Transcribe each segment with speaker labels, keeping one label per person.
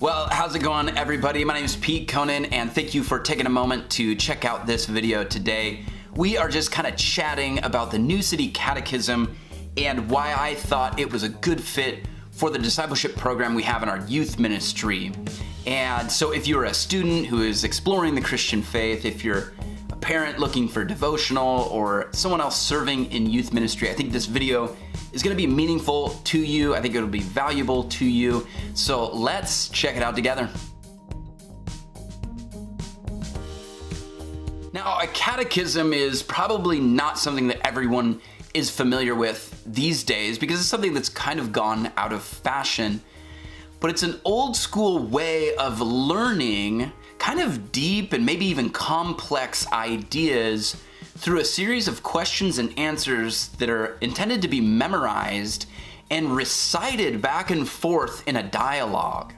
Speaker 1: Well, how's it going, everybody? My name is Pete Conan, and thank you for taking a moment to check out this video today. We are just kind of chatting about the New City Catechism and why I thought it was a good fit for the discipleship program we have in our youth ministry. And so if you're a student who is exploring the Christian faith, if you're a parent looking for devotional, or someone else serving in youth ministry, I think this video is going to be meaningful to you. I think it'll be valuable to you. So let's check it out together. Now, a catechism is probably not something that everyone is familiar with these days because it's something that's kind of gone out of fashion. But it's an old school way of learning kind of deep and maybe even complex ideas through a series of questions and answers that are intended to be memorized and recited back and forth in a dialogue.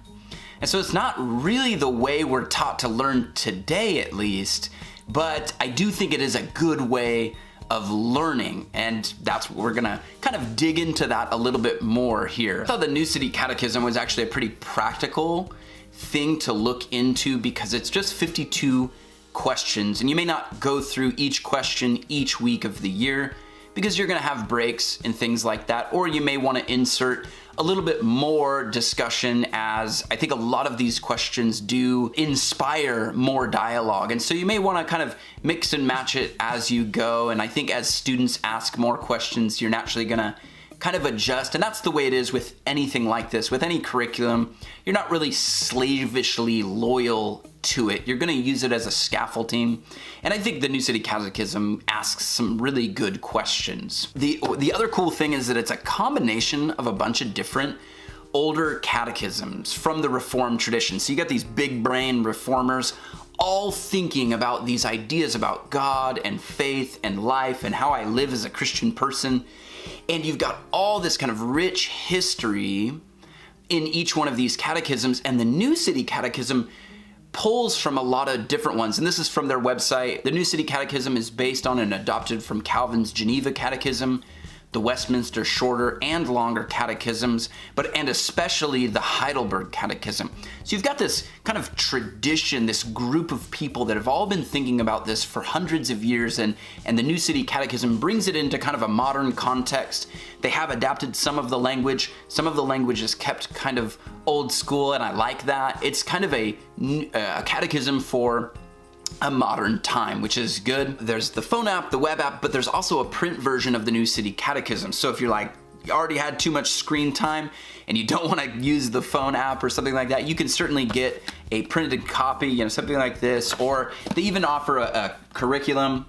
Speaker 1: And so it's not really the way we're taught to learn today, at least, but I do think it is a good way of learning, and that's what we're gonna kind of dig into that a little bit more here. I thought the New City Catechism was actually a pretty practical thing to look into because it's just 52 questions, and you may not go through each question each week of the year because you're going to have breaks and things like that, or you may want to insert a little bit more discussion, as I think a lot of these questions do inspire more dialogue, and so you may want to kind of mix and match it as you go. And I think as students ask more questions, you're naturally going to kind of adjust, and that's the way it is with anything like this. With any curriculum, you're not really slavishly loyal to it. You're going to use it as a scaffolding, and I think the New City Catechism asks some really good questions. The other cool thing is that it's a combination of a bunch of different older catechisms from the Reformed tradition. So you got these big brain reformers all thinking about these ideas about God and faith and life and how I live as a Christian person. And you've got all this kind of rich history in each one of these catechisms, and the New City Catechism pulls from a lot of different ones. And this is from their website. The New City Catechism is based on and adopted from Calvin's Geneva Catechism, the Westminster Shorter and Longer Catechisms, and especially the Heidelberg Catechism. So you've got this kind of tradition, this group of people that have all been thinking about this for hundreds of years, and the New City Catechism brings it into kind of a modern context. They have adapted some of the language. Some of the language is kept kind of old school, and I like that. It's kind of a catechism for a modern time, which is good. There's the phone app, the web app, but there's also a print version of the New City Catechism. So if you're like, you already had too much screen time and you don't want to use the phone app or something like that, you can certainly get a printed copy, something like this, or they even offer a curriculum.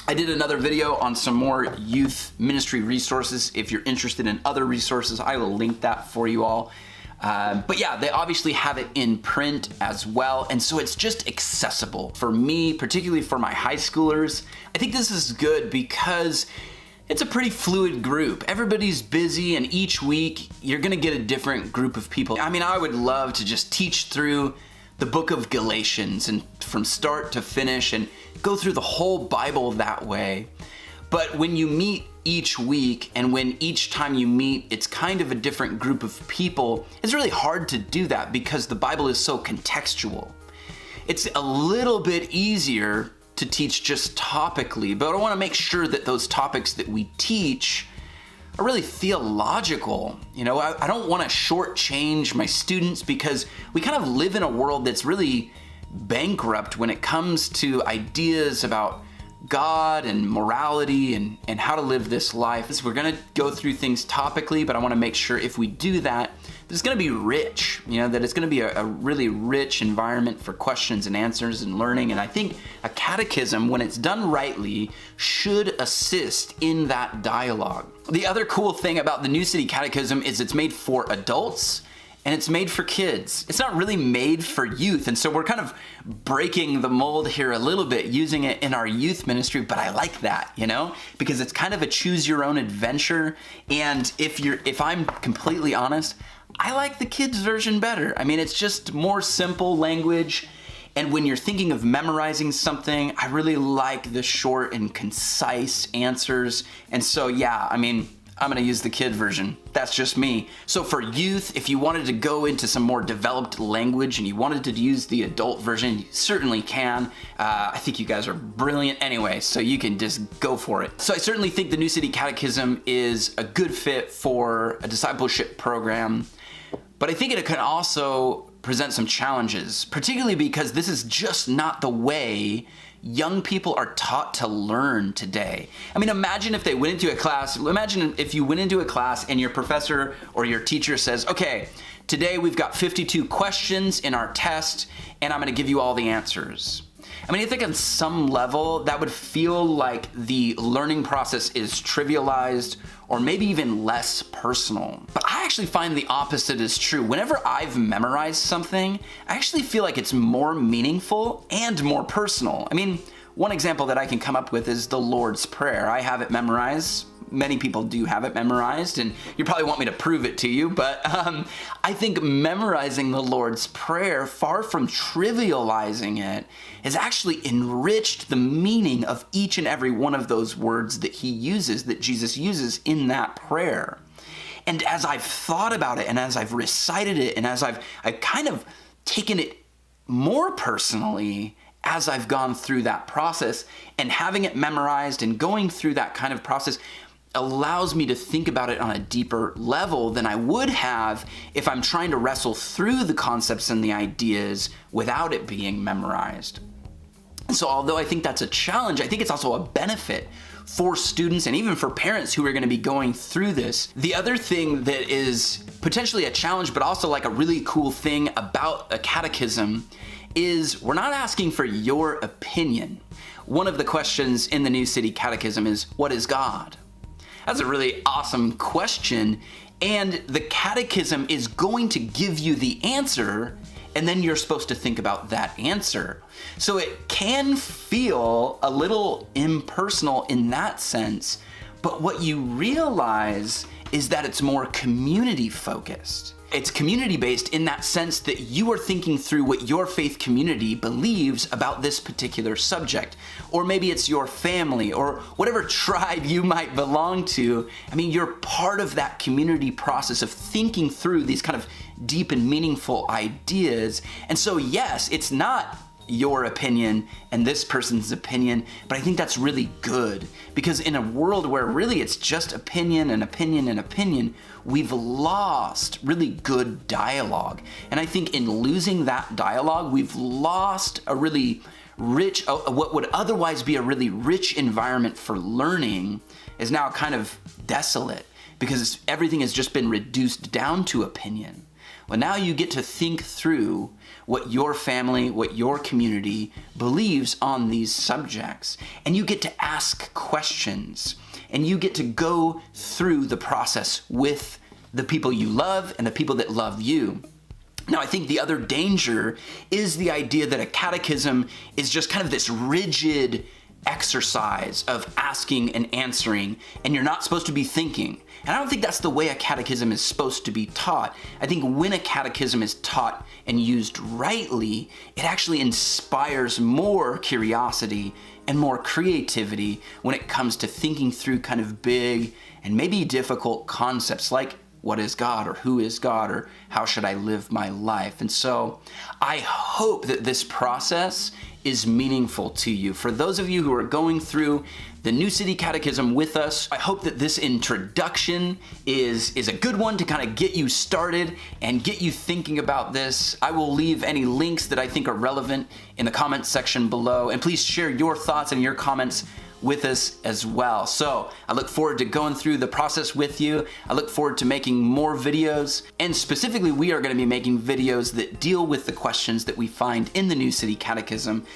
Speaker 1: I did another video on some more youth ministry resources. If you're interested in other resources, I will link that for you all. But yeah, they obviously have it in print as well, and so it's just accessible. For me, particularly for my high schoolers, I think this is good because it's a pretty fluid group. Everybody's busy, and each week you're gonna get a different group of people. I mean, I would love to just teach through the book of Galatians and from start to finish and go through the whole Bible that way. But when you meet each week, and when each time you meet, it's kind of a different group of people, it's really hard to do that because the Bible is so contextual. It's a little bit easier to teach just topically, but I want to make sure that those topics that we teach are really theological. I don't want to shortchange my students because we kind of live in a world that's really bankrupt when it comes to ideas about God and morality and how to live this life. So we're going to go through things topically, but I want to make sure if we do that, it's going to be rich, that it's going to be a really rich environment for questions and answers and learning. And I think a catechism, when it's done rightly, should assist in that dialogue. The other cool thing about the New City Catechism is it's made for adults and it's made for kids. It's not really made for youth, and so we're kind of breaking the mold here a little bit, using it in our youth ministry, but I like that, because it's kind of a choose your own adventure. And if I'm completely honest, I like the kids version better. I mean, it's just more simple language, and when you're thinking of memorizing something, I really like the short and concise answers. And so yeah, I mean, I'm gonna use the kid version. That's just me. So for youth, if you wanted to go into some more developed language and you wanted to use the adult version, you certainly can. I think you guys are brilliant anyway, so you can just go for it. So I certainly think the New City Catechism is a good fit for a discipleship program, but I think it can also present some challenges, particularly because this is just not the way young people are taught to learn today. I mean, imagine if you went into a class and your professor or your teacher says, okay, today we've got 52 questions in our test and I'm gonna give you all the answers. I mean, I think on some level that would feel like the learning process is trivialized or maybe even less personal. But I actually find the opposite is true. Whenever I've memorized something, I actually feel like it's more meaningful and more personal. I mean, one example that I can come up with is the Lord's Prayer. I have it memorized. Many people do have it memorized, and you probably want me to prove it to you, but I think memorizing the Lord's Prayer, far from trivializing it, has actually enriched the meaning of each and every one of those words that that Jesus uses in that prayer. And as I've thought about it, and as I've recited it, and as I've kind of taken it more personally, as I've gone through that process, and having it memorized and going through that kind of process allows me to think about it on a deeper level than I would have if I'm trying to wrestle through the concepts and the ideas without it being memorized. So although I think that's a challenge, I think it's also a benefit for students and even for parents who are going to be going through this. The other thing that is potentially a challenge, but also like a really cool thing about a catechism, is we're not asking for your opinion. One of the questions in the New City Catechism is, what is God? That's a really awesome question, and the catechism is going to give you the answer, and then you're supposed to think about that answer. So it can feel a little impersonal in that sense, but what you realize is that it's more community focused. It's community-based in that sense that you are thinking through what your faith community believes about this particular subject. Or maybe it's your family or whatever tribe you might belong to. I mean, you're part of that community process of thinking through these kind of deep and meaningful ideas. And so yes, it's not your opinion and this person's opinion, but I think that's really good, because in a world where really it's just opinion and opinion and opinion, we've lost really good dialogue. And I think in losing that dialogue, we've lost a really rich, what would otherwise be a really rich environment for learning is now kind of desolate, because everything has just been reduced down to opinion. Well, now you get to think through what your family, what your community believes on these subjects, and you get to ask questions, and you get to go through the process with the people you love and the people that love you. Now, I think the other danger is the idea that a catechism is just kind of this rigid exercise of asking and answering, and you're not supposed to be thinking. And I don't think that's the way a catechism is supposed to be taught. I think when a catechism is taught and used rightly, it actually inspires more curiosity and more creativity when it comes to thinking through kind of big and maybe difficult concepts like what is God, or who is God, or how should I live my life? And so I hope that this process is meaningful to you. For those of you who are going through the New City Catechism with us, I hope that this introduction is a good one to kind of get you started and get you thinking about this. I will leave any links that I think are relevant in the comments section below, and please share your thoughts and your comments with us as well. So I look forward to going through the process with you. I look forward to making more videos, and specifically we are going to be making videos that deal with the questions that we find in the New City Catechism.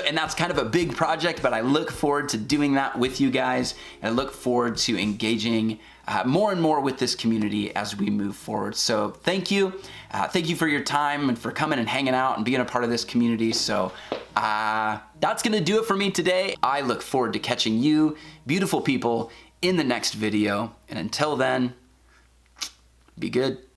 Speaker 1: And that's kind of a big project, but I look forward to doing that with you guys, and I look forward to engaging more and more with this community as we move forward. So thank you. Thank you for your time and for coming and hanging out and being a part of this community. So that's gonna do it for me today. I look forward to catching you, beautiful people, in the next video. And until then, be good.